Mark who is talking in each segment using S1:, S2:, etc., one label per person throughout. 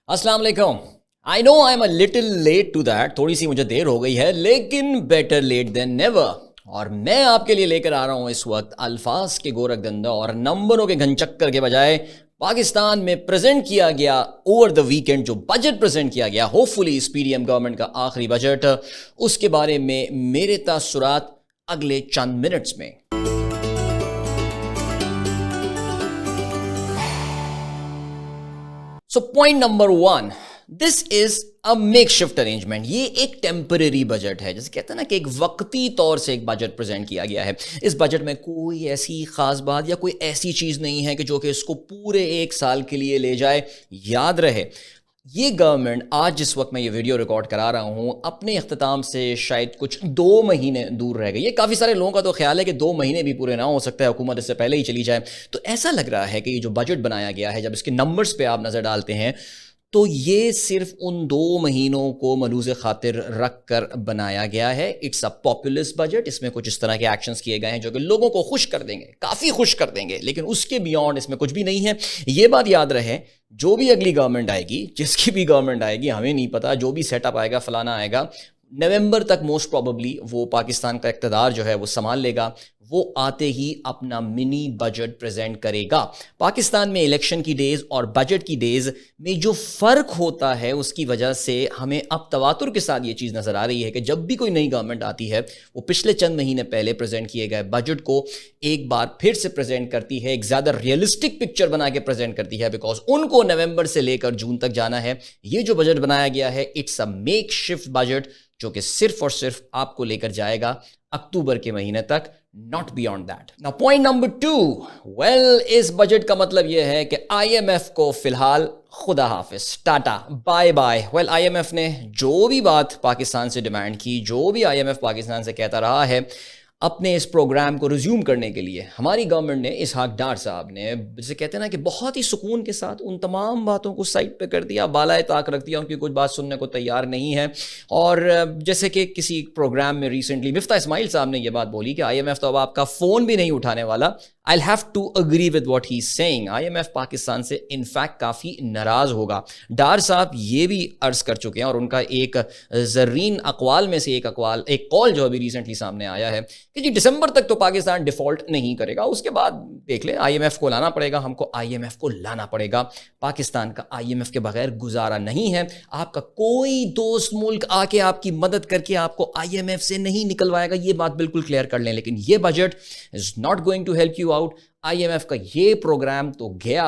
S1: अस्सलाम वालेकुम। I know I am a little late to that, थोड़ी सी मुझे देर हो गई है, लेकिन बेटर लेट देन नेवर। और मैं आपके लिए लेकर आ रहा हूं इस वक्त अल्फाज के गोरखधंधा और नंबरों के घनचक्कर के बजाय पाकिस्तान में प्रेजेंट किया गया ओवर द वीकेंड जो बजट प्रेजेंट किया गया, होपफुली इस पीडीएम गवर्नमेंट का आखिरी बजट, उसके बारे में मेरे तासुरात अगले चंद मिनट्स में। So point number 1, this is a makeshift arrangement. ये एक टेम्परेरी बजट है, जैसे कहते हैं ना कि एक वक्ती तौर से एक बजट प्रेजेंट किया गया है। इस बजट में कोई ऐसी खास बात या कोई ऐसी चीज नहीं है कि जो कि इसको पूरे एक साल के लिए ले जाए। याद रहे, ये गवर्नमेंट आज जिस वक्त मैं ये वीडियो रिकॉर्ड करा रहा हूँ, अपने इख्तिताम से शायद कुछ 2 महीने दूर रह गई। ये काफ़ी सारे लोगों का तो ख्याल है कि 2 महीने भी पूरे ना हो सकता है, हुकूमत इससे पहले ही चली जाए। तो ऐसा लग रहा है कि ये जो बजट बनाया गया है, जब इसके नंबर्स पे आप नज़र डालते हैं, तो ये सिर्फ उन 2 महीनों को मलूज़ खातिर रख कर बनाया गया है। It's a populist budget. इसमें कुछ इस तरह के एक्शंस किए गए हैं जो कि लोगों को खुश कर देंगे, काफ़ी खुश कर देंगे, लेकिन उसके बियॉन्ड इसमें कुछ भी नहीं है। ये बात याद रहे, जो भी अगली गवर्नमेंट आएगी, जिसकी भी गवर्नमेंट आएगी, हमें नहीं पता, जो भी सेटअप आएगा, फलाना आएगा, नवंबर तक मोस्ट प्रोबेबली वो पाकिस्तान का इक़्तिदार जो है वो संभाल लेगा। वो आते ही अपना मिनी बजट प्रेजेंट करेगा। पाकिस्तान में इलेक्शन की डेज और बजट की डेज में जो फ़र्क होता है, उसकी वजह से हमें अब तवातुर के साथ ये चीज़ नज़र आ रही है कि जब भी कोई नई गवर्नमेंट आती है, वो पिछले चंद महीने पहले प्रेजेंट किए गए बजट को एक बार फिर से प्रेजेंट करती है, एक ज़्यादा रियलिस्टिक पिक्चर बना के प्रेजेंट करती है, बिकॉज उनको नवंबर से लेकर जून तक जाना है। ये जो बजट बनाया गया है, it's a make shift budget, जो कि सिर्फ और सिर्फ आपको लेकर जाएगा अक्टूबर के महीने तक, not beyond that. Now point number 2, well, इस बजट का मतलब यह है कि आईएमएफ को फिलहाल खुदा हाफिज, tata, bye bye. Well, IMF ने जो भी बात पाकिस्तान से डिमांड की, जो भी आईएमएफ पाकिस्तान से कहता रहा है, अपने इस प्रोग्राम को रिज्यूम करने के लिए हमारी गवर्नमेंट ने, इसहाक डार साहब ने, जिसे कहते हैं ना कि बहुत ही सुकून के साथ उन तमाम बातों को साइड पे कर दिया, बालाए ताक रख दिया, उनकी कुछ बात सुनने को तैयार नहीं है। और जैसे कि किसी प्रोग्राम में रिसेंटली मिफ्ता इस्माइल साहब ने यह बात बोली कि आईएमएफ तो अब आपका फ़ोन भी नहीं उठाने वाला। I'll have to agree with what he's saying. IMF Pakistan से इनफैक्ट काफ़ी नाराज़ होगा। डार साहब ये भी अर्ज़ कर चुके हैं, और उनका एक ज़र्रीन अक़वाल में से एक कॉल जो अभी रिसेंटली सामने आया है कि जी दिसंबर तक तो पाकिस्तान डिफ़ॉल्ट नहीं करेगा, उसके बाद देख ले, IMF को लाना पड़ेगा, हमको IMF को लाना पड़ेगा। पाकिस्तान का IMF के बगैर गुजारा नहीं है। आपका कोई दोस्त मुल्क आके आपकी मदद करके आपको IMF से नहीं निकलवाएगा, ये बात बिल्कुल क्लियर कर लें। लेकिन ये budget is not going to help you out. IMF का ये प्रोग्राम तो गया।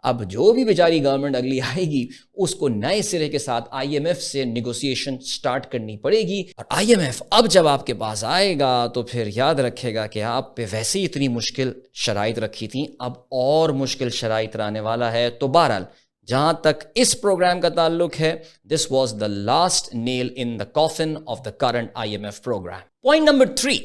S1: अब जो भी बेचारी गवर्नमेंट अगली आएगी, उसको नए सिरे के साथ आईएमएफ से नेगोशिएशन स्टार्ट करनी पड़ेगी। और आईएमएफ अब जब आपके पास आएगा तो फिर याद रखेगा कि आप पे वैसे ही इतनी मुश्किल शराइत रखी थी, अब और मुश्किल शराइत आने वाला है। तो बहरहाल, जहां तक इस प्रोग्राम का ताल्लुक है, this was the last nail in the coffin of the current IMF programme. Point number 3,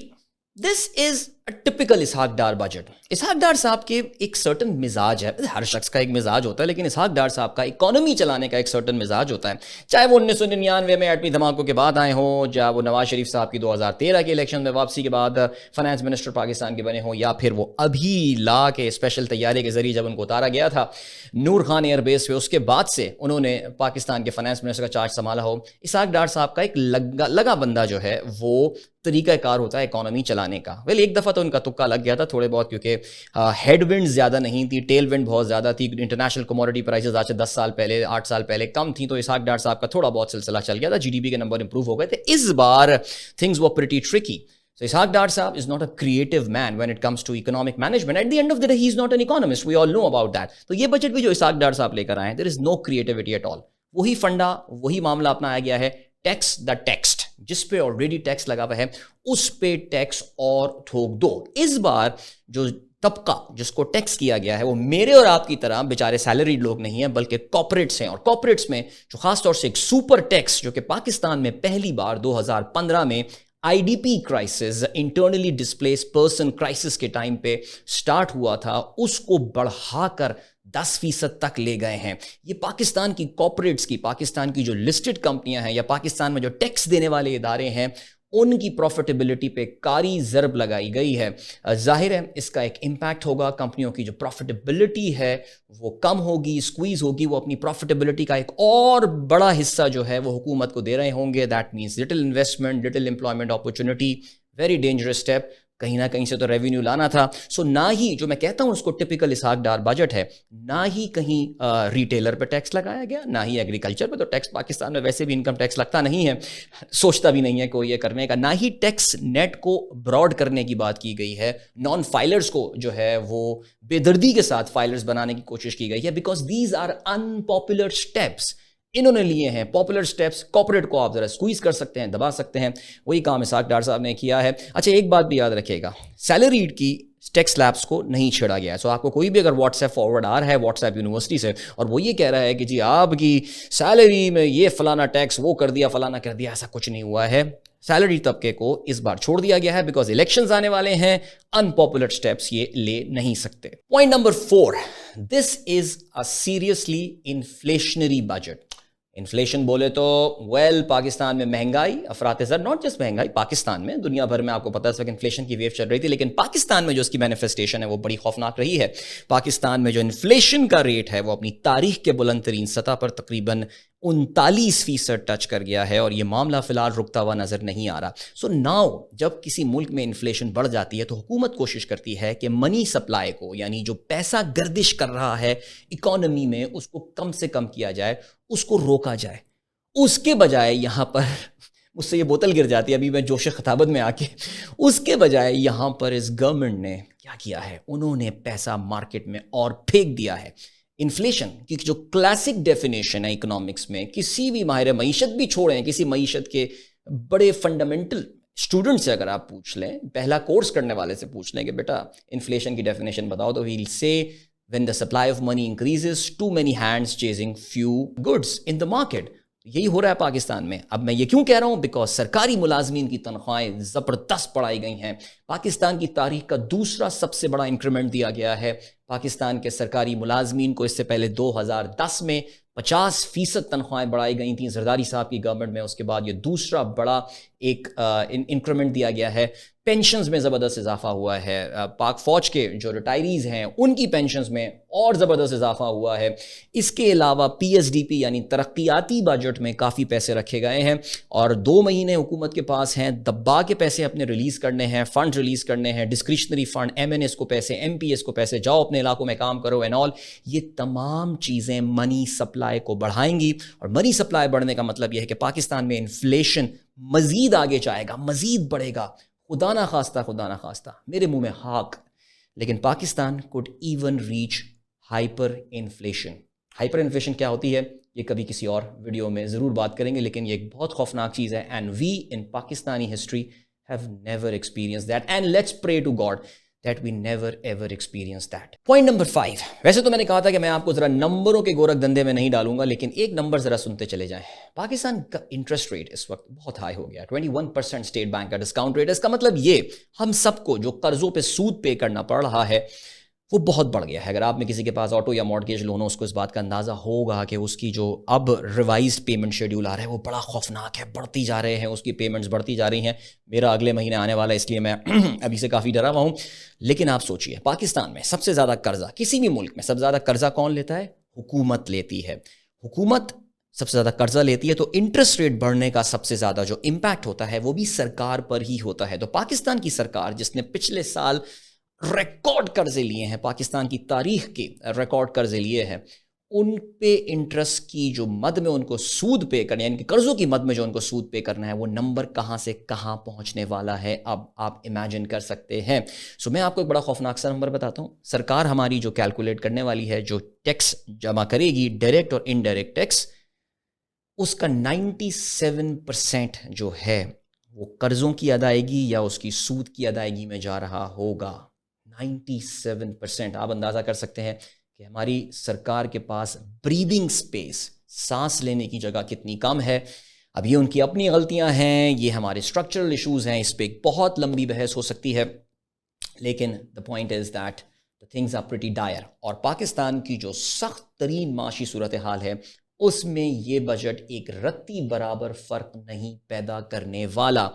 S1: this is a typical Ishaq Dar budget. Ishaq Dar साहब के एक सर्टन मिजाज है, हर शख्स का एक मिजाज होता है, लेकिन इसहाक डार साहब का इकोनॉमी चलाने का एक सर्टन मिजाज होता है। चाहे वो 1999 में एटमी धमाकों के बाद आए हों, चाहे वो नवाज शरीफ साहब की 2013 के इलेक्शन में वापसी के बाद फाइनेंस मिनिस्टर पाकिस्तान के बने हों, या फिर वो अभी ला के स्पेशल तैयारी के जरिए जब उनको उतारा गया था नूर खान एयरबेस पे, उसके बाद से उन्होंने पाकिस्तान के फाइनेंस मिनिस्टर का चार्ज संभाला हो। इसहाक डार साहब का एक लगा बंदा जो है वो तरीक़ाकार होता है इकोनॉमी चलाने का। वेल, एक दफ़ा तो उनका तुक्का लग गया था थोड़े बहुत, क्योंकि हेडविंड ज़्यादा नहीं थी, टेल विंड बहुत ज़्यादा थी। इंटरनेशनल कमोडिटी प्राइसेस आज से 10 साल पहले, 8 साल पहले कम थी, तो इसहाक डार साहब का थोड़ा बहुत सिलसिला चल गया था, जीडीपी के नंबर इंप्रूव हो गए थे। इस बार things were pretty tricky. So Ishaq Dar Saab is not a creative man when it comes to economic management. At the end of the day, he is not an economist. We all know about that. तो ये budget भी जो Ishaq Dar Saab लेकर आए हैं, there is no creativity at all. वही फंडा, वही मामला अपनाया गया है, टैक्स द टेक्स्ट, जिस पे ऑलरेडी टैक्स लगा हुआ है उस पे टैक्स और ठोक दो। इस बार जो तबका जिसको टैक्स किया गया है, वो मेरे और आपकी तरह बेचारे सैलरीड लोग नहीं हैं, बल्कि कॉर्पोरेट्स हैं। और कॉर्पोरेट्स में जो खासतौर से एक सुपर टैक्स जो कि पाकिस्तान में पहली बार 2015 में IDP crisis, internally displace person crisis के टाइम पे स्टार्ट हुआ था, उसको बढ़ाकर 10% तक ले गए हैं। ये पाकिस्तान की कॉर्पोरेट्स की, पाकिस्तान की जो लिस्टेड कंपनियां हैं या पाकिस्तान में जो टैक्स देने वाले इदारे हैं, ان کی پروفیٹیبلٹی پہ کاری ضرب لگائی گئی ہے. ظاہر ہے اس کا ایک امپیکٹ ہوگا, کمپنیوں کی جو پروفیٹیبلٹی ہے وہ کم ہوگی, اسکویز ہوگی, وہ اپنی پروفیٹیبلٹی کا ایک اور بڑا حصہ جو ہے وہ حکومت کو دے رہے ہوں گے. That means little investment, little employment opportunity, very dangerous step. کہیں نہ کہیں سے تو ریونیو لانا تھا. سو نہ ہی جو میں کہتا ہوں اس کو ٹپیکل اسحاق ڈار بجٹ ہے, نہ ہی کہیں ریٹیلر پہ ٹیکس لگایا گیا, نہ ہی ایگریکلچر پہ, تو ٹیکس پاکستان میں ویسے بھی انکم ٹیکس لگتا نہیں ہے, سوچتا بھی نہیں ہے کوئی یہ کرنے کا. نہ ہی ٹیکس نیٹ کو براڈ کرنے کی بات کی گئی ہے, نان فائلرز کو جو ہے وہ بے دردی کے ساتھ فائلرز بنانے کی کوشش کی گئی ہے, because these are unpopular steps. انہوں نے لیے ہیں پاپولر سٹیپس, کارپوریٹ کو آپ ذرا اسکویز کر سکتے ہیں, دبا سکتے ہیں. وہی کام اسحاق ڈار صاحب نے کیا ہے. اچھا ایک بات بھی یاد رکھیے گا, سیلریڈ کی ٹیکس لیبس کو نہیں چھیڑا گیا ہے. سو آپ کو کوئی بھی اگر واٹس ایپ فارورڈ آ رہا ہے واٹس ایپ یونیورسٹی سے اور وہ یہ کہہ رہا ہے کہ جی آپ کی سیلری میں یہ فلانا ٹیکس وہ کر دیا, فلانا کر دیا, ایسا کچھ نہیں ہوا ہے. سیلری طبقے کو اس بار چھوڑ دیا گیا ہے بیکاز الیکشنز آنے والے ہیں, ان پاپولر اسٹیپس یہ لے نہیں سکتے. پوائنٹ نمبر 4, دس از اے سیریسلی انفلیشنری بجٹ. انفلیشن بولے تو پاکستان میں مہنگائی افراط زر, ناٹ جسٹ مہنگائی, پاکستان میں دنیا بھر میں آپ کو پتہ ہے اس وقت انفلیشن کی ویو چل رہی تھی, لیکن پاکستان میں جو اس کی مینیفیسٹیشن ہے وہ بڑی خوفناک رہی ہے. پاکستان میں جو انفلیشن کا ریٹ ہے وہ اپنی تاریخ کے بلند ترین سطح پر تقریباً 39% ٹچ کر گیا ہے, اور یہ معاملہ فی الحال رکتا ہوا نظر نہیں آ رہا. سو ناؤ جب کسی ملک میں انفلیشن بڑھ جاتی ہے تو حکومت کوشش کرتی ہے کہ منی سپلائی کو, یعنی جو پیسہ گردش کر رہا ہے اکانومی میں, اس کو کم سے کم کیا جائے, اس کو روکا جائے. اس کے بجائے یہاں پر مجھ سے یہ بوتل گر جاتی ہے ابھی میں جوش خطابت میں آ کے, اس کے بجائے یہاں پر اس گورنمنٹ نے کیا کیا ہے, انہوں نے پیسہ مارکیٹ میں اور پھینک دیا ہے. انفلیشن کی جو کلاسک ڈیفینیشن ہے اکنامکس میں, کسی بھی ماہر معیشت بھی چھوڑیں, کسی معیشت کے بڑے فنڈامنٹل اسٹوڈنٹ سے اگر آپ پوچھ لیں, پہلا کورس کرنے والے سے پوچھ لیں کہ بیٹا انفلیشن کی ڈیفینیشن بتاؤ, تو ویل سے when the supply of money increases, too many hands chasing few goods in the market. یہی ہو رہا ہے پاکستان میں. اب میں یہ کیوں کہہ رہا ہوں, بیکاز سرکاری ملازمین کی تنخواہیں زبردست بڑھائی گئی ہیں. پاکستان کی تاریخ کا دوسرا سب سے بڑا انکریمنٹ دیا گیا ہے. پاکستان کے سرکاری ملازمین کو اس سے پہلے 2010 میں 50% تنخواہیں بڑھائی گئی تھیں زرداری صاحب کی گورنمنٹ میں. اس کے بعد یہ دوسرا بڑا ایک انکریمنٹ دیا گیا ہے. پینشنز میں زبردست اضافہ ہوا ہے. پاک فوج کے جو ریٹائریز ہیں ان کی پینشنز میں اور زبردست اضافہ ہوا ہے. اس کے علاوہ پی ایس ڈی پی یعنی ترقیاتی بجٹ میں کافی پیسے رکھے گئے ہیں, اور 2 مہینے حکومت کے پاس ہیں دبا کے پیسے اپنے ریلیز کرنے ہیں, فنڈ ریلیز کرنے ہیں, discretionary fund, M N S کو پیسے, ایم پی ایس کو پیسے, جاؤ اپنے علاقوں میں کام کرو اینڈ آل. یہ تمام چیزیں منی سپلائی کو بڑھائیں گی, اور منی سپلائی بڑھنے کا مطلب یہ ہے کہ پاکستان میں انفلیشن مزید آگے جائے گا, مزید بڑھے گا. خدا نہ خواستہ میرے منہ میں ہاک, لیکن Pakistan could even reach hyper inflation. Hyper inflation کیا ہوتی ہے یہ کبھی کسی اور ویڈیو میں ضرور بات کریں گے, لیکن یہ ایک بہت خوفناک چیز ہے, and we in Pakistani history have never experience that, and let's pray to God that we never ever experience that. Point number 5. ویسے تو میں نے کہا تھا کہ میں آپ کو ذرا نمبروں کے گورکھ دندے میں نہیں ڈالوں گا, لیکن ایک نمبر ذرا سنتے چلے جائیں. پاکستان کا انٹرسٹ ریٹ اس وقت بہت ہائی ہو گیا, 21% اسٹیٹ بینک کا ڈسکاؤنٹ ریٹ. اس کا مطلب یہ ہم سب کو جو قرضوں پہ سود پے کرنا پڑ رہا ہے وہ بہت بڑھ گیا ہے. اگر آپ میں کسی کے پاس آٹو یا مارٹگیج لون ہو, اس کو اس بات کا اندازہ ہوگا کہ اس کی جو اب ریوائزڈ پیمنٹ شیڈیول آ رہا ہے وہ بڑا خوفناک ہے, بڑھتی جا رہے ہیں, اس کی پیمنٹس بڑھتی جا رہی ہیں. میرا اگلے مہینے آنے والا ہے, اس لیے میں ابھی سے کافی ڈرا ہوا ہوں. لیکن آپ سوچئے پاکستان میں سب سے زیادہ قرضہ, کسی بھی ملک میں سب سے زیادہ قرضہ کون لیتا ہے؟ حکومت لیتی ہے. حکومت سب سے زیادہ قرضہ لیتی ہے, تو انٹرسٹ ریٹ بڑھنے کا سب سے زیادہ جو امپیکٹ ہوتا ہے وہ بھی سرکار پر ہی ہوتا ہے. تو پاکستان کی سرکار جس نے پچھلے سال ریکارڈ قرضے لیے ہیں, پاکستان کی تاریخ کے ریکارڈ قرضے لیے ہیں, ان پہ انٹرسٹ کی جو مد میں ان کو سود پے کرنا ہے, یعنی کہ قرضوں کی مد میں جو ان کو سود پے کرنا ہے, وہ نمبر کہاں سے کہاں پہنچنے والا ہے اب آپ امیجن کر سکتے ہیں. سو میں آپ کو ایک بڑا خوفناک سا نمبر بتاتا ہوں. سرکار ہماری جو کیلکولیٹ کرنے والی ہے, جو ٹیکس جمع کرے گی ڈائریکٹ اور انڈائریکٹ ٹیکس, اس کا 97% جو ہے وہ قرضوں کی ادائیگی یا اس کی سود کی ادائیگی میں جا رہا ہوگا. 97%. آپ اندازہ کر سکتے ہیں کہ ہماری سرکار کے پاس بریدنگ سپیس, سانس لینے کی جگہ کتنی کم ہے. اب یہ ان کی اپنی غلطیاں ہیں, یہ ہمارے اسٹرکچرل ایشوز ہیں, اس پہ ایک بہت لمبی بحث ہو سکتی ہے, لیکن the point is that the things are pretty dire. اور پاکستان کی جو سخت ترین معاشی صورتحال ہے اس میں یہ بجٹ ایک رتی برابر فرق نہیں پیدا کرنے والا.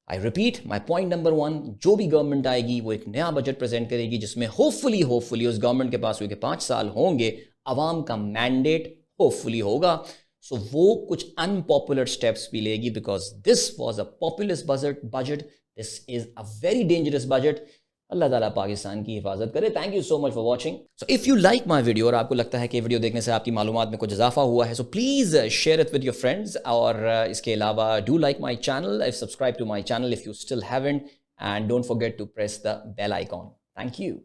S1: I repeat my point number 1, जो भी गवर्नमेंट आएगी वो एक नया बजट प्रेजेंट करेगी जिसमें होपफुली उस गवर्नमेंट के पास हुए कि 5 साल होंगे, अवाम का मैंडेट होपफुली होगा. सो वो कुछ अनपॉपुलर स्टेप्स भी लेगी because this was a populist budget. This is a very dangerous budget. Allah ताला पाकिस्तान की हिफाजत करे. Thank you so much for watching. So if you like my video और आपको लगता है कि वीडियो देखने से आपकी मालूमात में कुछ इजाफा हुआ है, so please share it with your friends. और इसके अलावा do like my channel, subscribe to my channel if you still haven't, and don't forget to press the bell icon. Thank you.